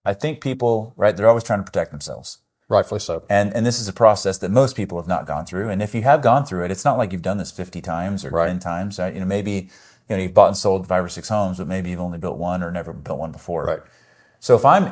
I think people, right, they're always trying to protect themselves. Rightfully so. And this is a process that most people have not gone through. And if you have gone through it, it's not like you've done this 50 times or 10 times. Right? Maybe you've bought and sold 5 or 6 homes, but maybe you've only built one or never built one before. Right. So if I'm,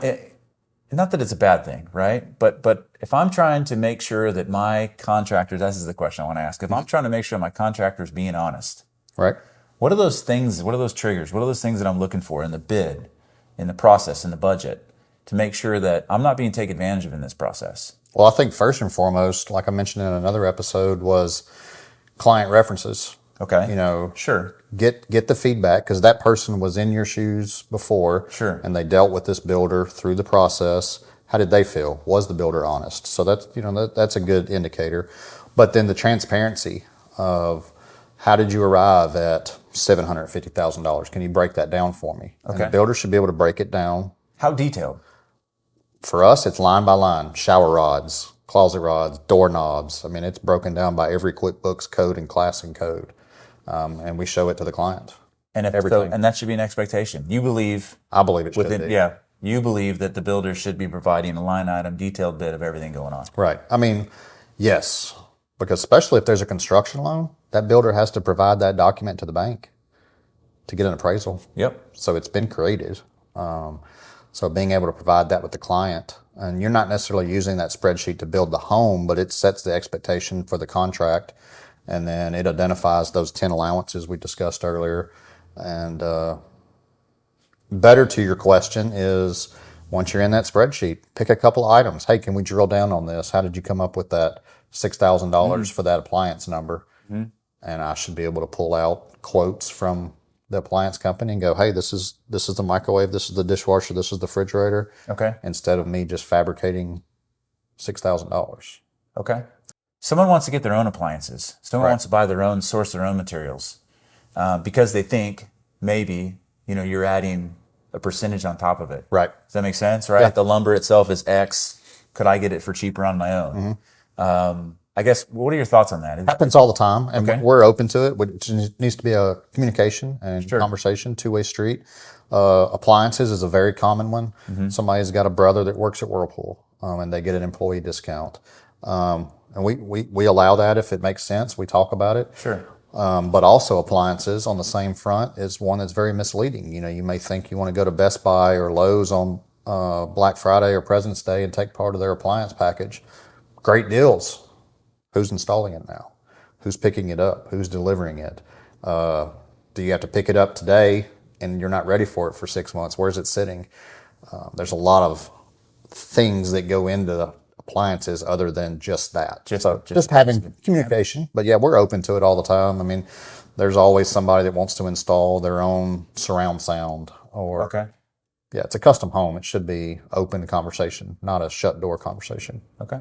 not that it's a bad thing, right? But if I'm trying to make sure that my contractor, this is the question I want to ask. If I'm trying to make sure my contractor is being honest, right? What are those things? What are those triggers? What are those things that I'm looking for in the bid, in the process, in the budget, to make sure that I'm not being taken advantage of in this process? Well, I think first and foremost, like I mentioned in another episode, was client references. Okay. Sure. Get the feedback, because that person was in your shoes before. Sure. And they dealt with this builder through the process. How did they feel? Was the builder honest? So that's, that's a good indicator. But then the transparency of, how did you arrive at $750,000? Can you break that down for me? Okay. And the builder should be able to break it down. How detailed? For us, it's line by line. Shower rods, closet rods, doorknobs. I mean, it's broken down by every QuickBooks code and classing code. And we show it to the client. And everything. And that should be an expectation. You believe? I believe it should be. Yeah. You believe that the builder should be providing a line item, detailed bit of everything going on. Right. I mean, yes. Because especially if there's a construction loan, that builder has to provide that document to the bank to get an appraisal. Yep. So it's been created. So being able to provide that with the client, and you're not necessarily using that spreadsheet to build the home, but it sets the expectation for the contract, and then it identifies those 10 allowances we discussed earlier. And better to your question is, once you're in that spreadsheet, pick a couple items. Hey, can we drill down on this? How did you come up with that $6,000 for that appliance number? Mm-hmm. And I should be able to pull out quotes from the appliance company and go, hey, this is the microwave, this is the dishwasher, this is the refrigerator. Okay. Instead of me just fabricating $6,000. Okay. Someone wants to get their own appliances. Someone wants to buy their own, source their own materials, because they think maybe, you're adding a percentage on top of it. Right. Does that make sense? Right. Yeah. The lumber itself is X. Could I get it for cheaper on my own? Mm-hmm. I guess, what are your thoughts on that? It happens all the time, and we're open to it. It needs to be a communication and conversation, two-way street. Appliances is a very common one. Mm-hmm. Somebody's got a brother that works at Whirlpool, and they get an employee discount. And we allow that if it makes sense. We talk about it. Sure. But also appliances on the same front is one that's very misleading. You may think you want to go to Best Buy or Lowe's on Black Friday or President's Day and take part of their appliance package. Great deals. Who's installing it now? Who's picking it up? Who's delivering it? Do you have to pick it up today and you're not ready for it for 6 months? Where's it sitting? There's a lot of things that go into appliances other than just that. Just having communication. But yeah, we're open to it all the time. I mean, there's always somebody that wants to install their own surround sound or yeah, it's a custom home. It should be open conversation, not a shut door conversation. Okay.